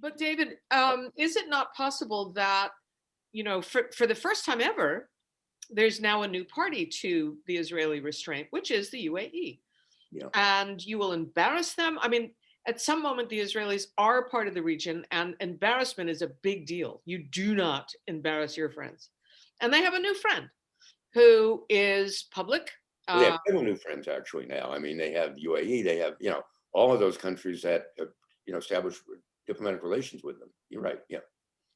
But David, is it not possible that, for the first time ever, there's now a new party to the Israeli restraint, which is the UAE. Yeah. And you will embarrass them. I mean, at some moment, the Israelis are part of the region, and embarrassment is a big deal. You do not embarrass your friends. And they have a new friend who is public. Well, they have several new friends actually now. I mean, they have UAE, they have, all of those countries that have, established diplomatic relations with them. You're right. Yeah.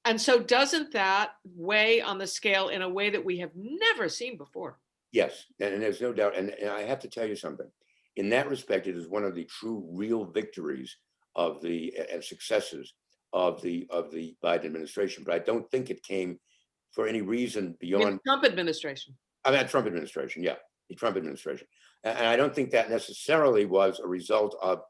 And so, doesn't that weigh on the scale in a way that we have never seen before? Yes. And there's no doubt. And I have to tell you something. In that respect, it is one of the true, real victories of the and successes of the Biden administration. But I don't think it came for any reason I mean, beyond. the Trump administration. I mean, Trump administration, yeah, the Trump administration. And I don't think that necessarily was a result of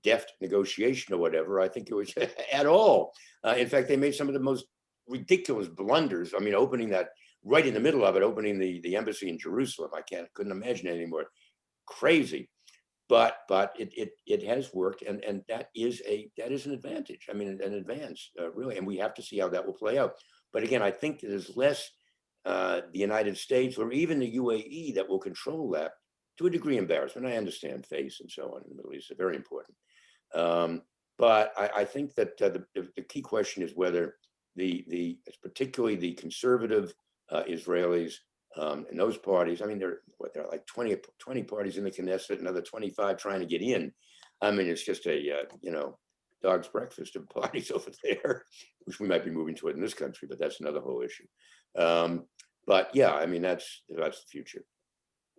deft negotiation or whatever. I think it was at all. In fact, they made some of the most ridiculous blunders. I mean, opening that right in the middle of it, opening the embassy in Jerusalem. Couldn't imagine it anymore. Crazy. But it has worked, and that is an advantage. I mean, an advance, really, and we have to see how that will play out. But again, I think there's less the United States or even the UAE that will control that to a degree. Embarrassment, I understand, face and so on in the Middle East are very important. But I think that the key question is whether particularly the conservative Israelis and those parties. I mean, there are like 20 parties in the Knesset, another 25 trying to get in. I mean, it's just a dog's breakfast of parties over there, which we might be moving toward in this country, but that's another whole issue. But yeah, I mean, that's the future.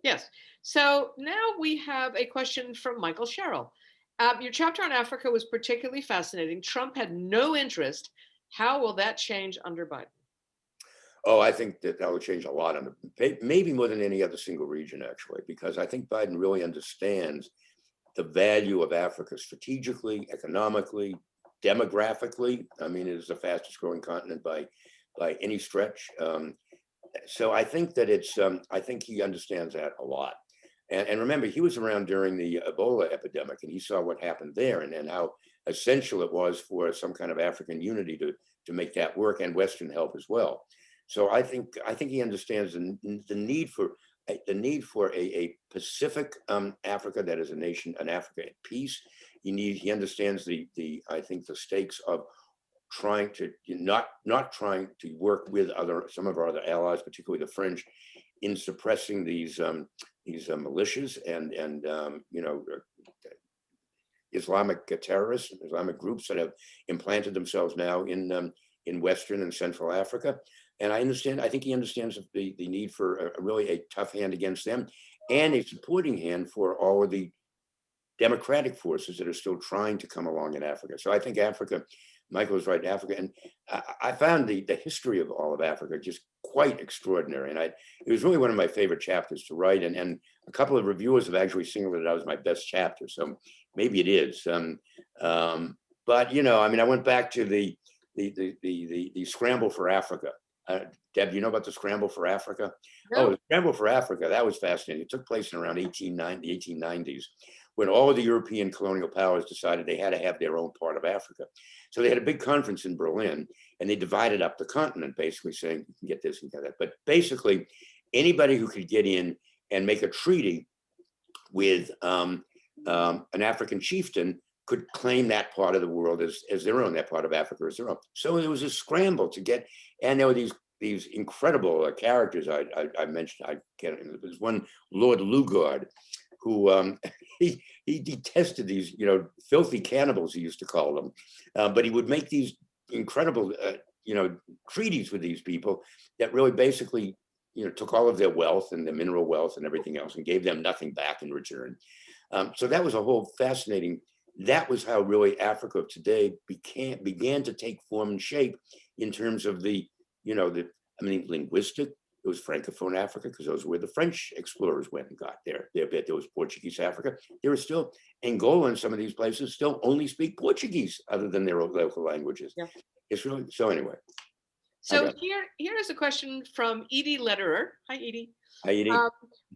Yes. So now we have a question from Michael Sherrill. Your chapter on Africa was particularly fascinating. Trump had no interest. How will that change under Biden? Oh, I think that will change a lot on maybe more than any other single region, actually, because I think Biden really understands the value of Africa strategically, economically, demographically. I mean, it is the fastest growing continent by any stretch. So I think that I think he understands that a lot. And remember, he was around during the Ebola epidemic, and he saw what happened there, and how essential it was for some kind of African unity to make that work, and Western help as well. So I think he understands the need for a Pacific Africa that is an Africa at peace. He understands I think the stakes of trying to not trying to work with some of our other allies, particularly the French, in suppressing these militias and Islamic terrorists, Islamic groups that have implanted themselves now in Western and Central Africa. And I think he understands the need for really a tough hand against them, and a supporting hand for all of the democratic forces that are still trying to come along in Africa. So I think Africa, Michael is right, Africa, and I found the history of all of Africa just quite extraordinary. And it was really one of my favorite chapters to write, and a couple of reviewers have actually singled it out as my best chapter. So maybe it is. But I mean, I went back to the scramble for Africa. Deb, do you know about the Scramble for Africa? No. Oh, the Scramble for Africa, that was fascinating. It took place in around the 1890s, when all of the European colonial powers decided they had to have their own part of Africa. So they had a big conference in Berlin, and they divided up the continent, basically saying, you can get this and get that. But basically, anybody who could get in and make a treaty with an African chieftain could claim that part of the world as their own, that part of Africa as their own. So there was a scramble to get, and there were these incredible characters I mentioned. I can't remember. There's one Lord Lugard, who he detested these filthy cannibals, he used to call them, but he would make these incredible treaties with these people that really basically took all of their wealth and their mineral wealth and everything else and gave them nothing back in return. So that was a whole fascinating. That was how really Africa of today began to take form and shape in terms of linguistic. It was Francophone Africa, because those were where the French explorers went and got their bit. There was Portuguese Africa. There was still Angola, and some of these places still only speak Portuguese other than their local languages. Yeah. It's really, so anyway. So here is a question from Edie Lederer. Hi, Edie. Hi, Edie.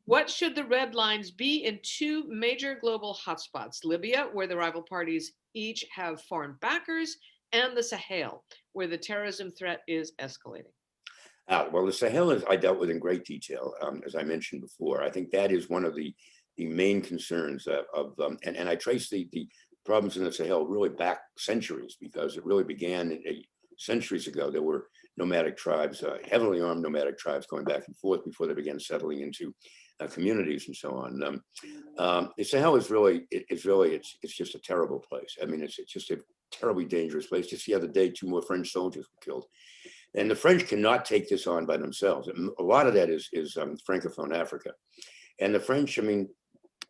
What should the red lines be in two major global hotspots? Libya, where the rival parties each have foreign backers, and the Sahel, where the terrorism threat is escalating? Well, the Sahel is I dealt with in great detail, as I mentioned before. I think that is one of the main concerns and I trace the problems in the Sahel really back centuries, because it really began centuries ago. There were nomadic tribes, heavily armed nomadic tribes, going back and forth before they began settling into communities and so on. The Sahel is it's just a terrible place. I mean, it's just a terribly dangerous place. Just the other day, 2 more French soldiers were killed. And the French cannot take this on by themselves. A lot of that is Francophone Africa. And the French, I mean,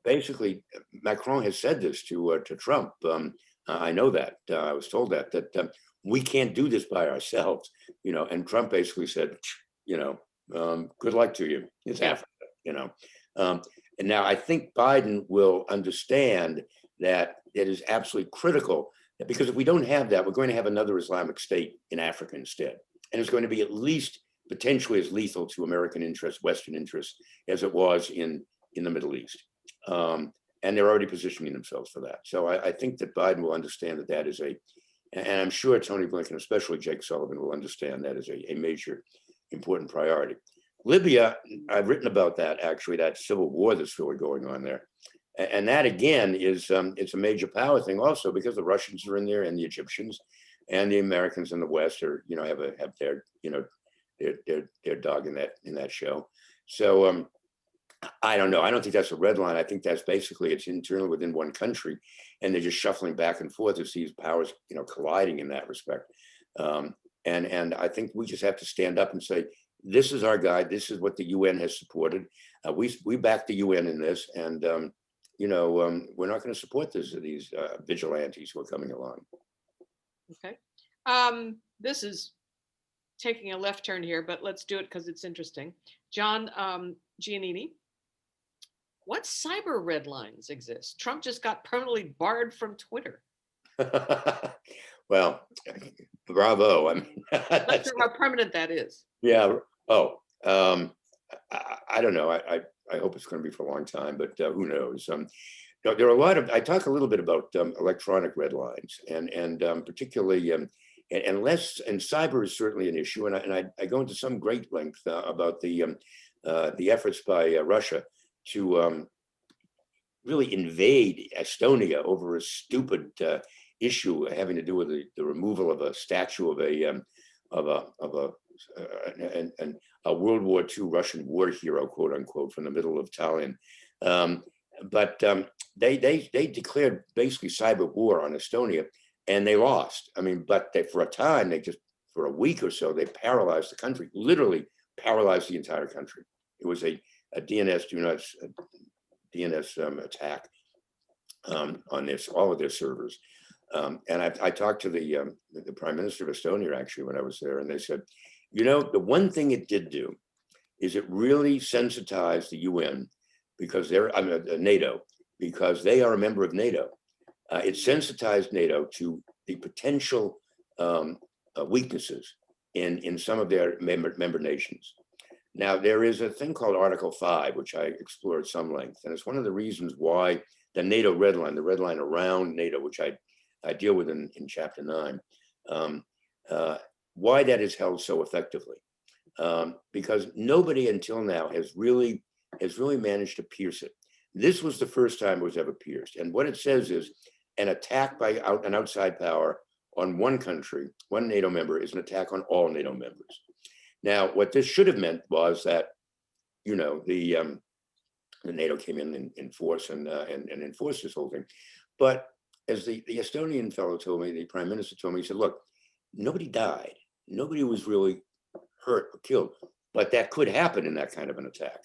basically, Macron has said this to Trump. I know that. I was told that we can't do this by ourselves, and Trump basically said, good luck to you. It's Africa, And now I think Biden will understand that it is absolutely critical, because if we don't have that, we're going to have another Islamic State in Africa instead. And it's going to be at least potentially as lethal to American interests, Western interests, as it was in the Middle East. And they're already positioning themselves for that. So I think that Biden will understand that is and I'm sure Tony Blinken, especially Jake Sullivan, will understand that is a major, important priority. Libya, I've written about that, actually, that civil war that's really going on there. And that, again, is it's a major power thing also, because the Russians are in there, and the Egyptians, and the Americans in the West are, have their, their dog in that show. So I don't know. I don't think that's a red line. I think that's basically, it's internal within one country, and they're just shuffling back and forth as these powers, colliding in that respect. And I think we just have to stand up and say, this is our guide. This is what the UN has supported. We back the UN in this, and we're not going to support these vigilantes who are coming along. Okay. This is taking a left turn here, but let's do it because it's interesting. John Giannini, what cyber red lines exist? Trump just got permanently barred from Twitter. Well, bravo. I mean, not sure how permanent that is. Yeah. Oh, I don't know. I hope it's going to be for a long time, but who knows? There are a lot of. I talk a little bit about electronic red lines, and particularly, and cyber is certainly an issue, and I go into some great length about the efforts by Russia to really invade Estonia over a stupid issue having to do with the removal of a statue of a World War II Russian war hero, quote unquote, from the middle of Tallinn. But they declared basically cyber war on Estonia, and they lost. I mean, but for a time, for a week or so, they paralyzed the country, literally paralyzed the entire country. It was a DNS attack on all of their servers. And I talked to the Prime Minister of Estonia, actually, when I was there, and they said, the one thing it did do is it really sensitized the UN, because NATO, because they are a member of NATO. It sensitized NATO to the potential weaknesses in some of their member nations. Now, there is a thing called Article 5, which I explore at some length, and it's one of the reasons why the NATO red line, the red line around NATO, which I deal with in Chapter 9, why that is held so effectively. Because nobody until now has really managed to pierce it. This was the first time it was ever pierced. And what it says is an attack by an outside power on one country, one NATO member, is an attack on all NATO members. Now, what this should have meant was that, the NATO came in force and enforced this whole thing. But as the Estonian fellow told me, the Prime Minister told me, he said, look, nobody died. Nobody was really hurt or killed, but that could happen in that kind of an attack,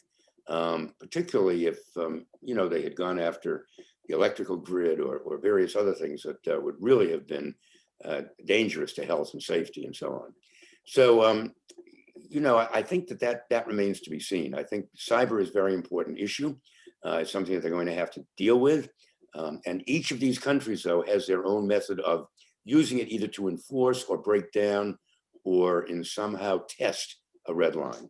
particularly if, they had gone after the electrical grid or various other things that would really have been dangerous to health and safety and so on. So, I think that remains to be seen. I think cyber is a very important issue. It's something that they're going to have to deal with. And each of these countries, though, has their own method of using it either to enforce or break down or in somehow test a red line.